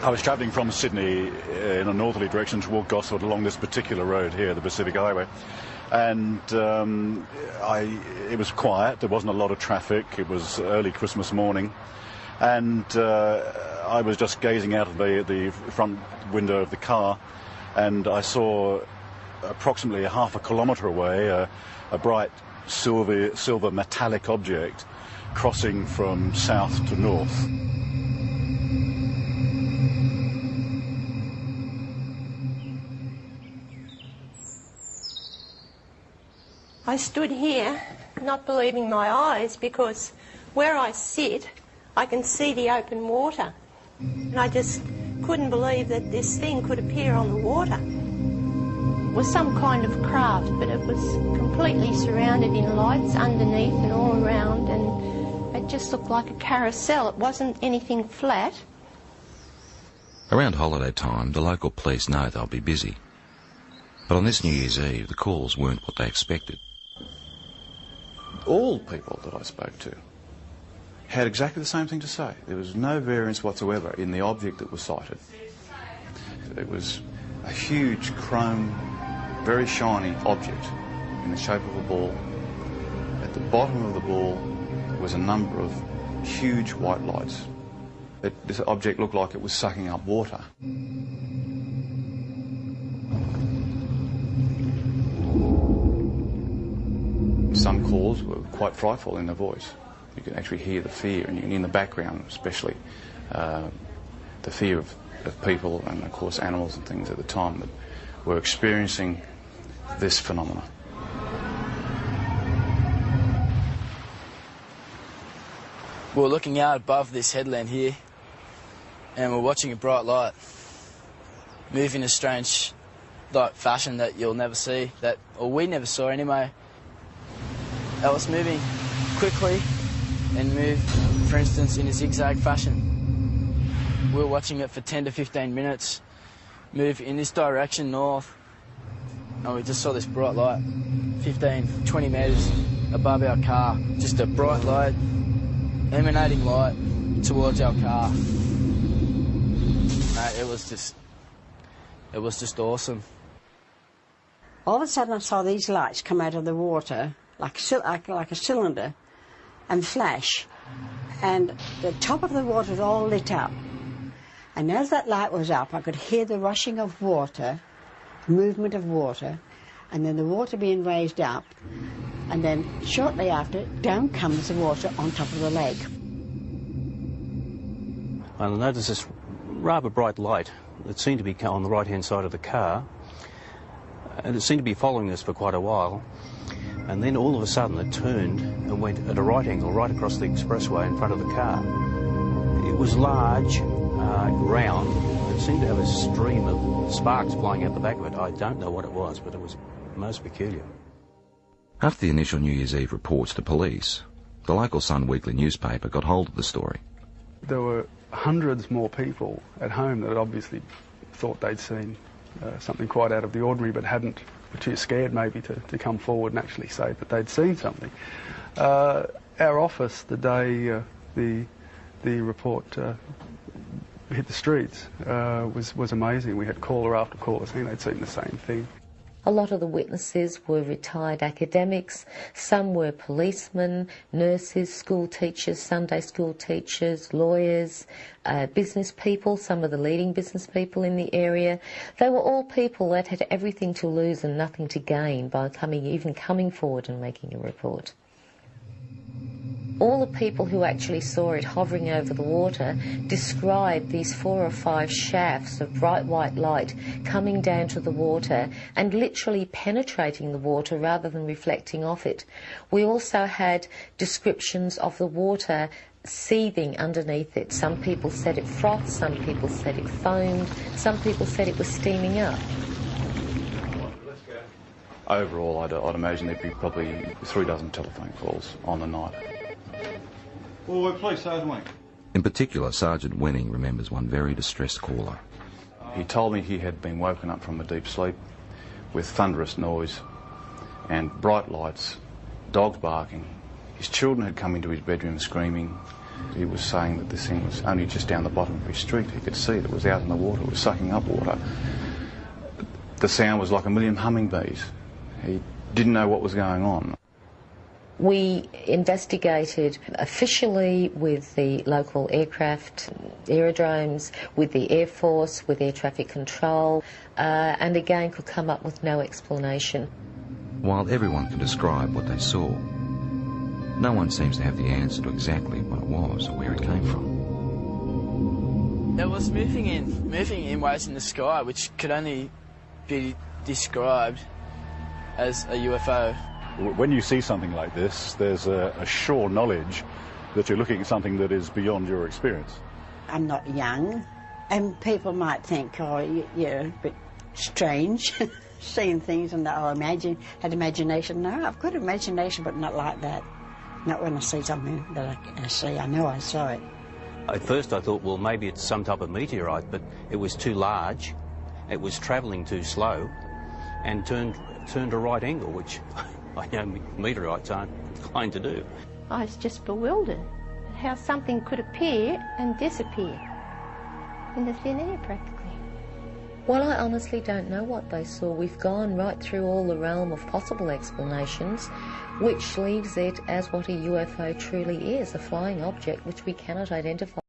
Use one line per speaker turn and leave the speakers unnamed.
I was travelling from Sydney in a northerly direction toward Gosford along this particular road here, the Pacific Highway, and it was quiet. There wasn't a lot of traffic. It was early Christmas morning, and I was just gazing out of the front window of the car, and I saw approximately half a kilometre away a bright silver metallic object crossing from south to north.
I stood here not believing my eyes, because where I sit I can see the open water, and I just couldn't believe that this thing could appear on the water. It was some kind of craft, but it was completely surrounded in lights underneath and all around, and it just looked like a carousel. It wasn't anything flat.
Around holiday time, the local police know they'll be busy. But on this New Year's Eve, the calls weren't what they expected.
All people that I spoke to had exactly the same thing to say. There was no variance whatsoever in the object that was sighted. It was a huge chrome, very shiny object in the shape of a ball. At the bottom of the ball was a number of huge white lights. This object looked like it was sucking up water. Some calls were quite frightful in their voice. You can actually hear the fear, and in the background especially, the fear of people and of course animals and things at the time that were experiencing this phenomenon.
We're looking out above this headland here, and we're watching a bright light move in a strange fashion that you'll never see, or we never saw anyway. It was moving quickly and moved, for instance, in a zigzag fashion. We were watching it for 10 to 15 minutes, move in this direction north, and we just saw this bright light, 15, 20 metres above our car. Just a bright light, emanating light towards our car. It was just awesome.
All of a sudden I saw these lights come out of the water, like a cylinder, and flash, and the top of the water was all lit up. And as that light was up, I could hear the rushing of water, movement of water, and then the water being raised up, and then shortly after, down comes the water on top of the lake.
I noticed this rather bright light that seemed to be on the right-hand side of the car, and it seemed to be following us for quite a while. And then all of a sudden it turned and went at a right angle right across the expressway in front of the car. It was large, round. It seemed to have a stream of sparks flying out the back of it. I don't know what it was, but it was most peculiar.
After the initial New Year's Eve reports to police, the local Sun weekly newspaper got hold of the story.
There were hundreds more people at home that obviously thought they'd seen something quite out of the ordinary, but hadn't, were too scared maybe to come forward and actually say that they'd seen something. Our office, the day the report hit the streets, was amazing. We had caller after caller saying they'd seen the same thing.
A lot of the witnesses were retired academics, some were policemen, nurses, school teachers, Sunday school teachers, lawyers, business people, some of the leading business people in the area. They were all people that had everything to lose and nothing to gain by even coming forward and making a report. All the people who actually saw it hovering over the water described these 4 or 5 shafts of bright white light coming down to the water and literally penetrating the water rather than reflecting off it. We also had descriptions of the water seething underneath it. Some people said it frothed, some people said it foamed, some people said it was steaming up.
Overall, I'd imagine there'd be probably 3 dozen telephone calls on the night.
Well, please, Sergeant Wenning.
In particular, Sergeant Wenning remembers one very distressed caller.
He told me he had been woken up from a deep sleep with thunderous noise and bright lights, dogs barking. His children had come into his bedroom screaming. He was saying that this thing was only just down the bottom of his street. He could see it was out in the water, it was sucking up water. The sound was like a million hummingbees. He didn't know what was going on.
We investigated officially with the local aircraft, aerodromes, with the Air Force, with air traffic control, and again could come up with no explanation.
While everyone can describe what they saw, no one seems to have the answer to exactly what it was or where it came from.
It was moving in waves in the sky which could only be described as a UFO.
When you see something like this, there's a sure knowledge that you're looking at something that is beyond your experience.
I'm not young, and people might think, oh, you're a bit strange, seeing things and had imagination. No, I've got imagination, but not like that. Not when I see something that I see. I know I saw it.
At first I thought, well, maybe it's some type of meteorite, but it was too large, it was travelling too slow, and turned a right angle, which I know meteorites aren't inclined to do.
I was just bewildered at how something could appear and disappear in the thin air practically.
Well, I honestly don't know what they saw. We've gone right through all the realm of possible explanations, which leaves it as what a UFO truly is, a flying object which we cannot identify.